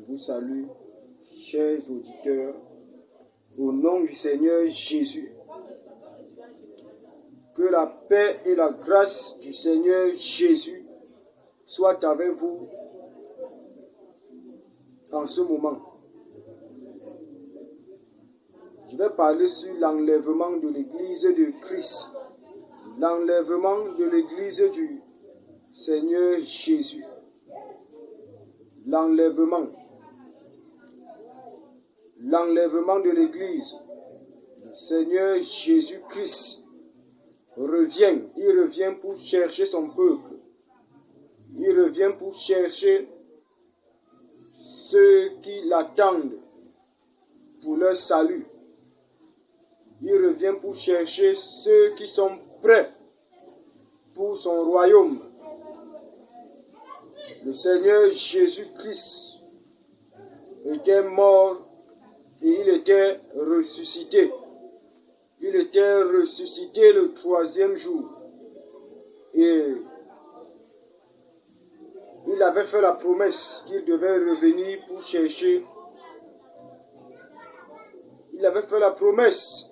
vous salue, chers auditeurs, au nom du Seigneur Jésus. Que la paix et la grâce du Seigneur Jésus soient avec vous en ce moment. Je vais parler sur l'enlèvement de l'Église de Christ, l'enlèvement de l'Église du Seigneur Jésus. L'enlèvement de l'Église du Seigneur Jésus-Christ revient. Il revient pour chercher son peuple. Il revient pour chercher ceux qui l'attendent pour leur salut. Il revient pour chercher ceux qui sont prêts pour son royaume. Le Seigneur Jésus-Christ était mort et il était ressuscité. Il était ressuscité le 3e jour. Et il avait fait la promesse qu'il devait revenir pour chercher. Il avait fait la promesse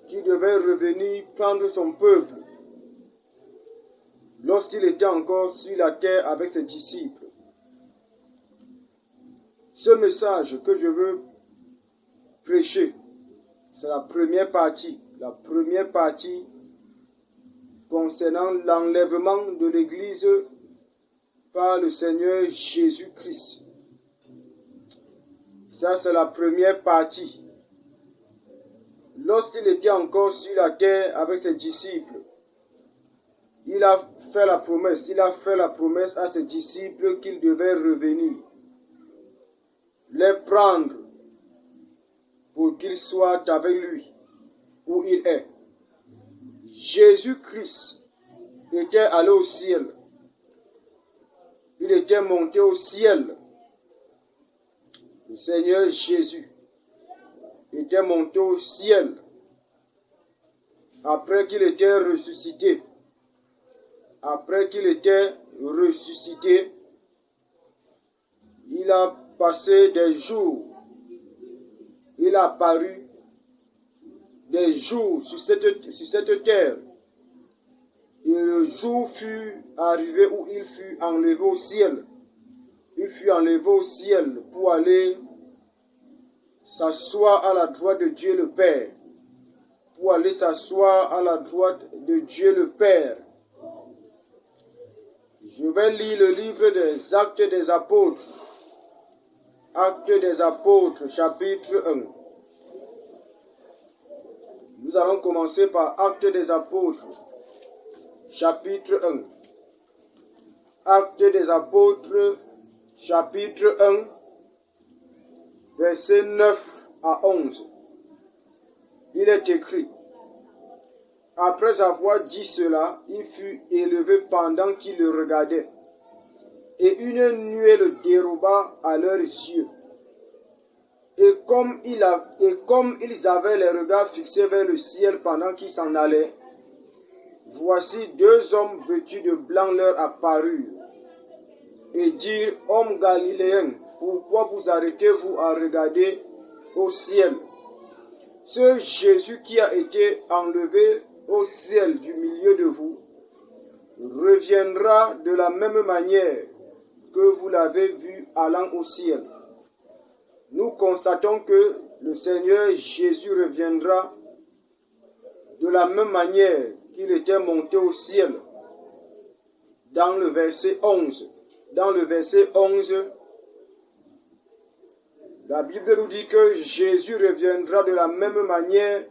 qu'il devait revenir prendre son peuple lorsqu'il était encore sur la terre avec ses disciples. Ce message que je veux prêcher, c'est la première partie concernant l'enlèvement de l'Église par le Seigneur Jésus-Christ. Ça, c'est la première partie. Lorsqu'il était encore sur la terre avec ses disciples, il a fait la promesse à ses disciples qu'il devait revenir, les prendre pour qu'ils soient avec lui où il est. Jésus-Christ était allé au ciel. Il était monté au ciel. Le Seigneur Jésus était monté au ciel après qu'il était ressuscité. Après qu'il était ressuscité, il a passé des jours. Il a apparu des jours sur cette terre. Et le jour fut arrivé où il fut enlevé au ciel. Il fut enlevé au ciel pour aller s'asseoir à la droite de Dieu le Père. Pour aller s'asseoir à la droite de Dieu le Père. Je vais lire le livre des Actes des Apôtres. Actes des Apôtres, chapitre 1. Nous allons commencer par Actes des Apôtres, chapitre 1. Actes des Apôtres, chapitre 1, versets 9 à 11. Il est écrit: Après avoir dit cela, il fut élevé pendant qu'ils le regardaient. Et une nuée le déroba à leurs yeux. Et comme ils avaient les regards fixés vers le ciel pendant qu'ils s'en allaient, voici 2 hommes vêtus de blanc leur apparurent et dirent: Hommes galiléens, pourquoi vous arrêtez-vous à regarder au ciel? Ce Jésus qui a été enlevé au ciel du milieu de vous reviendra de la même manière que vous l'avez vu allant au ciel. Nous constatons que le Seigneur Jésus reviendra de la même manière qu'il était monté au ciel. Dans le verset 11, la Bible nous dit que Jésus reviendra de la même manière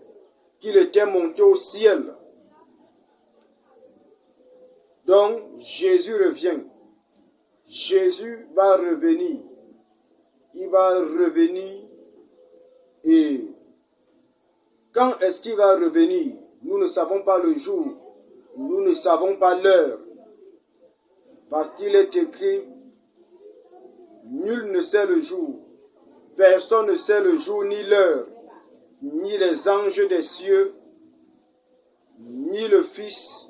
qu'il était monté au ciel. Donc, Jésus revient. Jésus va revenir. Il va revenir. Et quand est-ce qu'il va revenir? Nous ne savons pas le jour. Nous ne savons pas l'heure. Parce qu'il est écrit: nul ne sait le jour. Personne ne sait le jour ni l'heure, ni les anges des cieux, ni le Fils.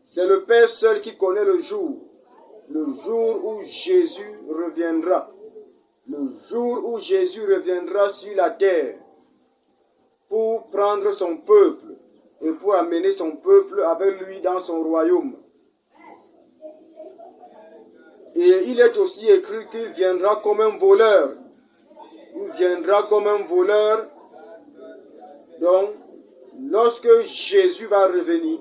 C'est le Père seul qui connaît le jour le jour où Jésus reviendra. Le jour où Jésus reviendra sur la terre pour prendre son peuple et pour amener son peuple avec lui dans son royaume. Et il est aussi écrit qu'il viendra comme un voleur. Il viendra comme un voleur. Donc, lorsque Jésus va revenir,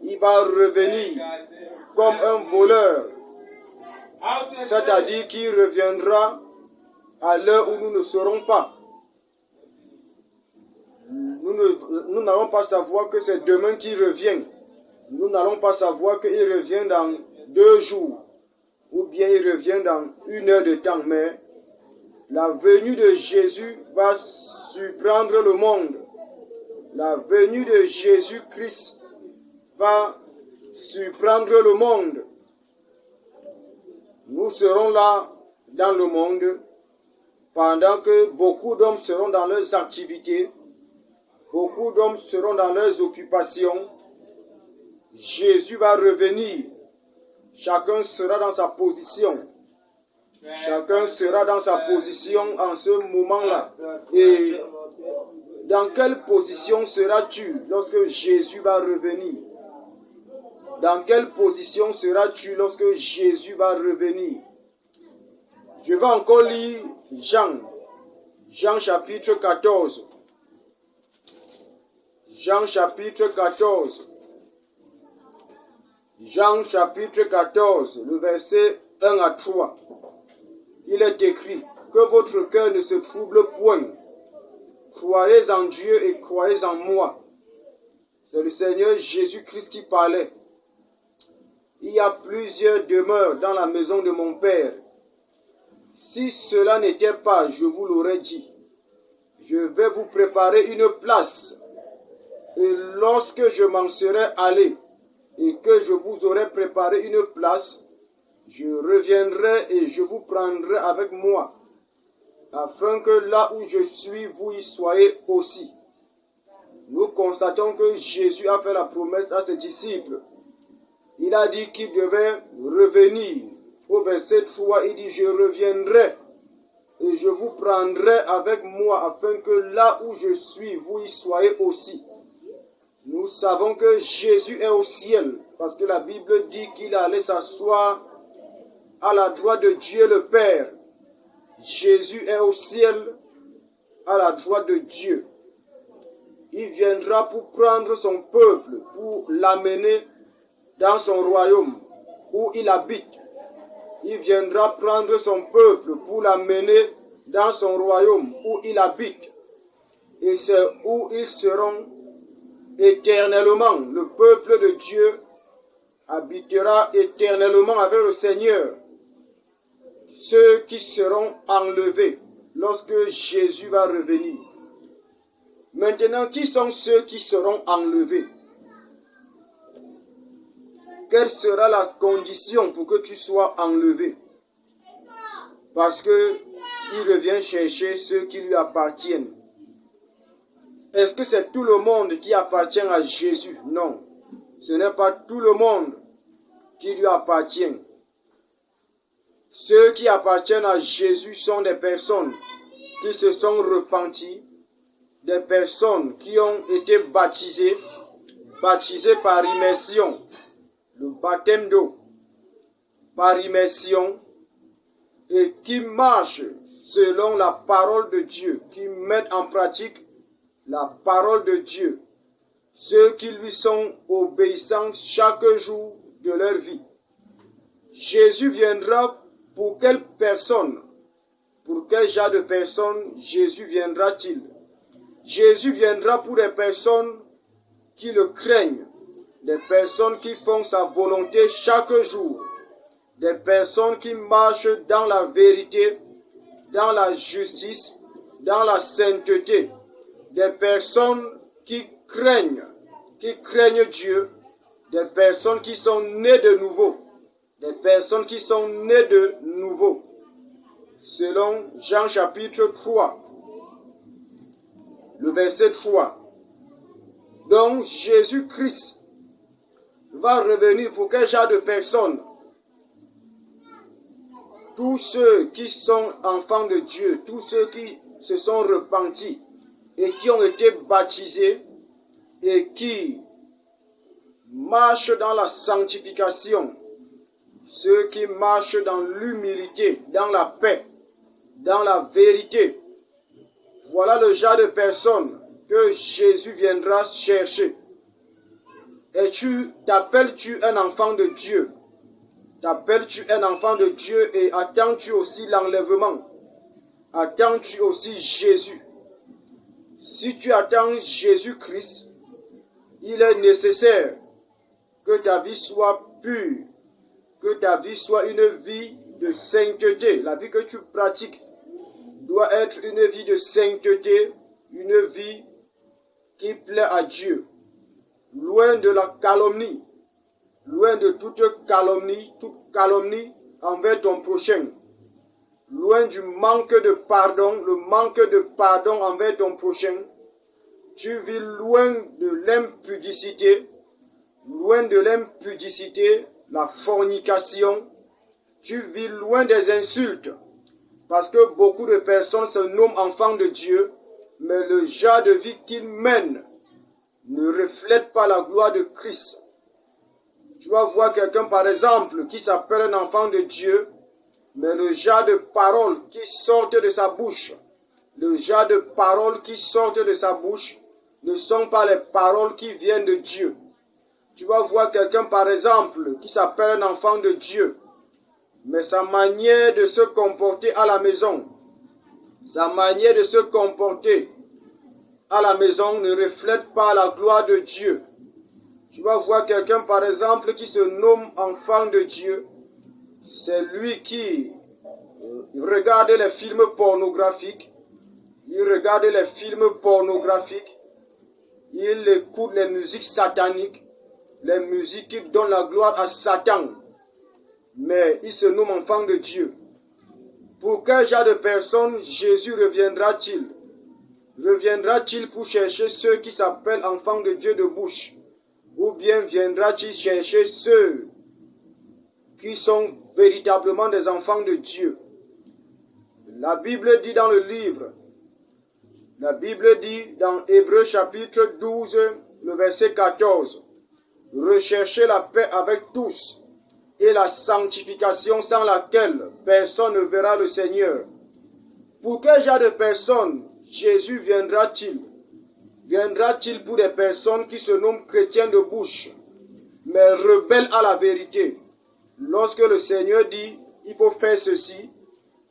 il va revenir comme un voleur. C'est-à-dire qu'il reviendra à l'heure où nous ne serons pas. Nous n'allons pas savoir que c'est demain qu'il revient. Nous n'allons pas savoir qu'il revient dans 2 jours. Ou bien il revient dans 1 heure de temps. Mais la venue de Jésus va surprendre le monde. La venue de Jésus-Christ va surprendre le monde. Nous serons là dans le monde pendant que beaucoup d'hommes seront dans leurs activités, beaucoup d'hommes seront dans leurs occupations. Jésus va revenir. Chacun sera dans sa position. Chacun sera dans sa position en ce moment-là. Et dans quelle position seras-tu lorsque Jésus va revenir? Dans quelle position seras-tu lorsque Jésus va revenir? Je vais encore lire Jean chapitre 14. Jean chapitre 14. Jean chapitre 14, le verset 1 à 3. Il est écrit que votre cœur ne se trouble point. Croyez en Dieu et croyez en moi. C'est le Seigneur Jésus-Christ qui parlait. Il y a plusieurs demeures dans la maison de mon Père. Si cela n'était pas, je vous l'aurais dit. Je vais vous préparer une place. Et lorsque je m'en serai allé et que je vous aurai préparé une place, je reviendrai et je vous prendrai avec moi, afin que là où je suis, vous y soyez aussi. Nous constatons que Jésus a fait la promesse à ses disciples. Il a dit qu'il devait revenir. Au verset 3, il dit, je reviendrai et je vous prendrai avec moi, afin que là où je suis, vous y soyez aussi. Nous savons que Jésus est au ciel, parce que la Bible dit qu'il allait s'asseoir à la droite de Dieu le Père. Jésus est au ciel, à la droite de Dieu. Il viendra pour prendre son peuple, pour l'amener dans son royaume où il habite. Il viendra prendre son peuple pour l'amener dans son royaume où il habite. Et c'est où ils seront éternellement. Le peuple de Dieu habitera éternellement avec le Seigneur. Ceux qui seront enlevés lorsque Jésus va revenir. Maintenant, qui sont ceux qui seront enlevés? Quelle sera la condition pour que tu sois enlevé? Parce que il revient chercher ceux qui lui appartiennent. Est-ce que c'est tout le monde qui appartient à Jésus? Non. Ce n'est pas tout le monde qui lui appartient. Ceux qui appartiennent à Jésus sont des personnes qui se sont repenties, des personnes qui ont été baptisées par immersion, le baptême d'eau, par immersion, et qui marchent selon la parole de Dieu, qui mettent en pratique la parole de Dieu, ceux qui lui sont obéissants chaque jour de leur vie. Jésus viendra pour quelle personne? Pour quel genre de personnes Jésus viendra-t-il? Jésus viendra pour des personnes qui le craignent, des personnes qui font sa volonté chaque jour, des personnes qui marchent dans la vérité, dans la justice, dans la sainteté, des personnes qui craignent Dieu, des personnes qui sont nées de nouveau, des personnes qui sont nées de nouveau. Selon Jean chapitre 3, le verset 3. Donc Jésus-Christ va revenir pour quel genre de personnes? tous ceux qui sont enfants de Dieu, tous ceux qui se sont repentis et qui ont été baptisés et qui marchent dans la sanctification, ceux qui marchent dans l'humilité, dans la paix, dans la vérité. Voilà le genre de personnes que Jésus viendra chercher. Et t'appelles-tu un enfant de Dieu? T'appelles-tu un enfant de Dieu et attends-tu aussi l'enlèvement? Attends-tu aussi Jésus? Si tu attends Jésus-Christ, il est nécessaire que ta vie soit pure, que ta vie soit une vie de sainteté. La vie que tu pratiques doit être une vie de sainteté, une vie qui plaît à Dieu. Loin de la calomnie, loin de toute calomnie envers ton prochain. Loin du manque de pardon, le manque de pardon envers ton prochain. Tu vis loin de l'impudicité, la fornication. Tu vis loin des insultes. Parce que beaucoup de personnes se nomment enfants de Dieu, mais le genre de vie qu'ils mènent ne reflète pas la gloire de Christ. Tu vas voir quelqu'un, par exemple, qui s'appelle un enfant de Dieu, mais le genre de paroles qui sortent de sa bouche, ne sont pas les paroles qui viennent de Dieu. Tu vas voir quelqu'un, par exemple, qui s'appelle un enfant de Dieu, mais sa manière de se comporter à la maison, ne reflète pas la gloire de Dieu. Tu vas voir quelqu'un, par exemple, qui se nomme enfant de Dieu. C'est lui qui regarde les films pornographiques. Il écoute les musiques sataniques, les musiques qui donnent la gloire à Satan. Mais il se nomme enfant de Dieu. Pour quel genre de personnes Jésus reviendra-t-il? Reviendra-t-il pour chercher ceux qui s'appellent enfants de Dieu de bouche? Ou bien viendra-t-il chercher ceux qui sont véritablement des enfants de Dieu? La Bible dit dans dans Hébreux chapitre 12, le verset 14, « Recherchez la paix avec tous et la sanctification sans laquelle personne ne verra le Seigneur. » Pour quel genre de personnes Jésus viendra-t-il? Viendra-t-il pour des personnes qui se nomment chrétiens de bouche, mais rebelles à la vérité? Lorsque le Seigneur dit, il faut faire ceci,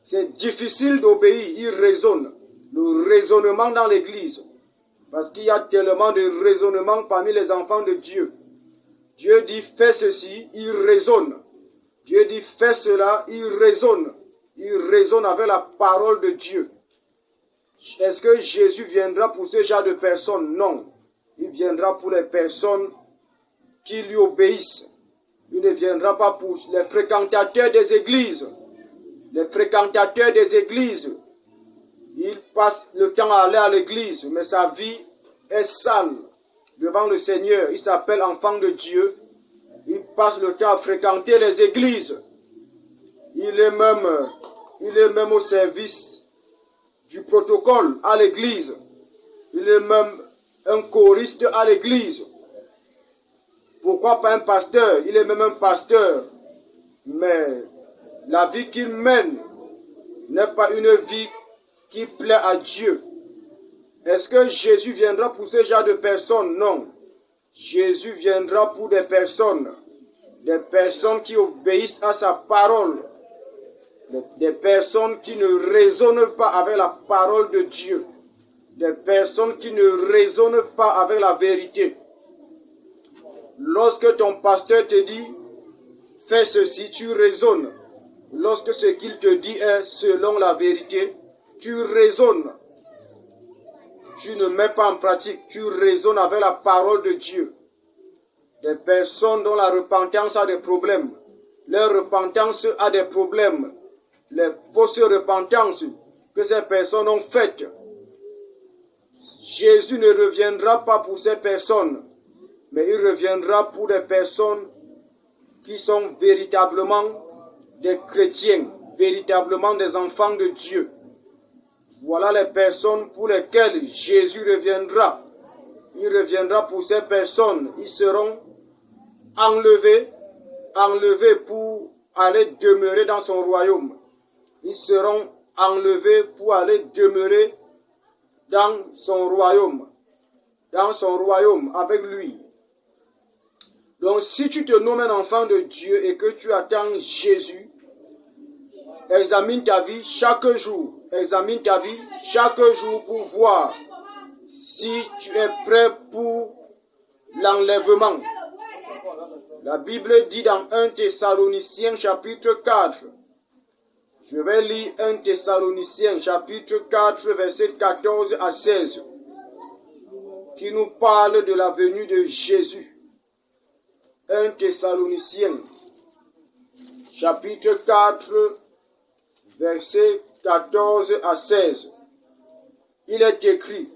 c'est difficile d'obéir, il raisonne. Le raisonnement dans l'église, parce qu'il y a tellement de raisonnement parmi les enfants de Dieu. Dieu dit, fais ceci, il raisonne. Dieu dit, fais cela, il raisonne. Il raisonne avec la parole de Dieu. Est-ce que Jésus viendra pour ce genre de personnes? Non. Il viendra pour les personnes qui lui obéissent. Il ne viendra pas pour les fréquentateurs des églises. Les fréquentateurs des églises, il passe le temps à aller à l'église, mais sa vie est sale devant le Seigneur. Il s'appelle enfant de Dieu. Il passe le temps à fréquenter les églises. Il est même au service du protocole à l'église. Il est même un choriste à l'église. Pourquoi pas un pasteur? Il est même un pasteur. Mais la vie qu'il mène n'est pas une vie qui plaît à Dieu. Est-ce que Jésus viendra pour ce genre de personnes? Non. Jésus viendra pour des personnes qui obéissent à sa parole, des personnes qui ne raisonnent pas avec la parole de Dieu, des personnes qui ne raisonnent pas avec la vérité. Lorsque ton pasteur te dit, fais ceci, tu raisonnes. Lorsque ce qu'il te dit est selon la vérité, tu raisonnes. Tu ne mets pas en pratique, tu raisonnes avec la parole de Dieu. Des personnes dont la repentance a des problèmes. Leur repentance a des problèmes. Les fausses repentances que ces personnes ont faites. Jésus ne reviendra pas pour ces personnes, mais il reviendra pour des personnes qui sont véritablement des chrétiens, véritablement des enfants de Dieu. Voilà les personnes pour lesquelles Jésus reviendra. Il reviendra pour ces personnes. Ils seront enlevés pour aller demeurer dans son royaume. Ils seront enlevés pour aller demeurer dans son royaume avec lui. Donc si tu te nommes un enfant de Dieu et que tu attends Jésus, examine ta vie chaque jour. Examine ta vie chaque jour pour voir si tu es prêt pour l'enlèvement. La Bible dit dans 1 Thessaloniciens chapitre 4, je vais lire 1 Thessaloniciens chapitre 4 verset 14 à 16, qui nous parle de la venue de Jésus. 1 Thessaloniciens chapitre 4 verset 14 à 16. Il est écrit: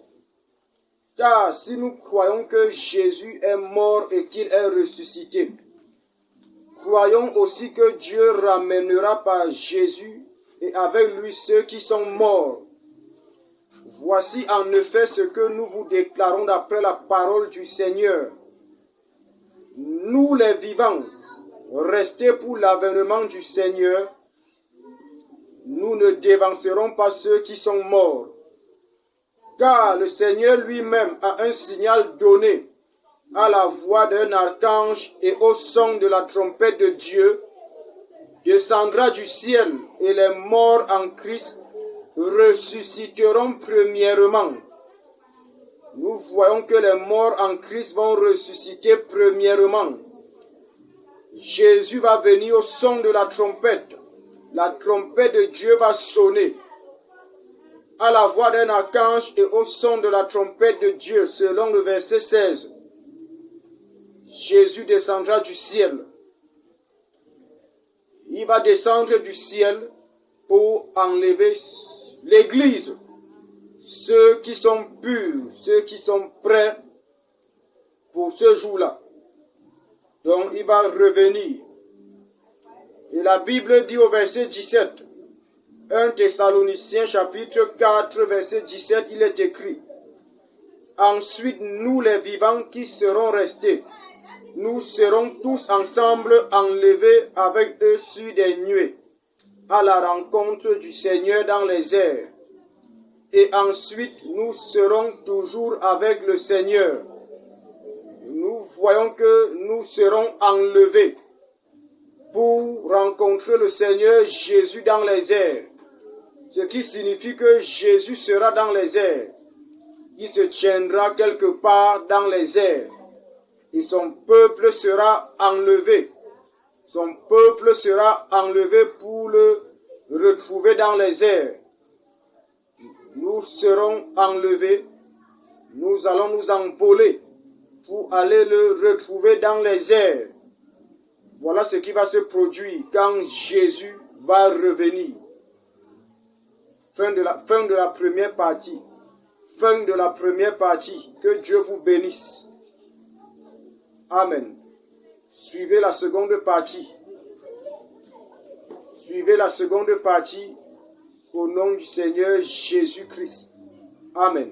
car si nous croyons que Jésus est mort et qu'il est ressuscité, croyons aussi que Dieu ramènera par Jésus et avec lui ceux qui sont morts. Voici en effet ce que nous vous déclarons d'après la parole du Seigneur. Nous les vivants, restés pour l'avènement du Seigneur, nous ne dévancerons pas ceux qui sont morts. Car le Seigneur lui-même a un signal donné à la voix d'un archange et au son de la trompette de Dieu, descendra du ciel et les morts en Christ ressusciteront premièrement. Nous voyons que les morts en Christ vont ressusciter premièrement. Jésus va venir au son de la trompette. La trompette de Dieu va sonner à la voix d'un archange et au son de la trompette de Dieu, selon le verset 16. Jésus descendra du ciel. Il va descendre du ciel pour enlever l'Église, ceux qui sont purs, ceux qui sont prêts pour ce jour-là. Donc il va revenir. Et la Bible dit au verset 17, 1 Thessaloniciens chapitre 4 verset 17, il est écrit: ensuite nous les vivants qui serons restés, nous serons tous ensemble enlevés avec eux sur des nuées, à la rencontre du Seigneur dans les airs. Et ensuite nous serons toujours avec le Seigneur. Nous voyons que nous serons enlevés pour rencontrer le Seigneur Jésus dans les airs. Ce qui signifie que Jésus sera dans les airs. Il se tiendra quelque part dans les airs. Et son peuple sera enlevé. Son peuple sera enlevé pour le retrouver dans les airs. Nous serons enlevés. Nous allons nous envoler pour aller le retrouver dans les airs. Voilà ce qui va se produire quand Jésus va revenir. Fin de la première partie. Fin de la première partie. Que Dieu vous bénisse. Amen. Suivez la seconde partie. Suivez la seconde partie au nom du Seigneur Jésus-Christ. Amen.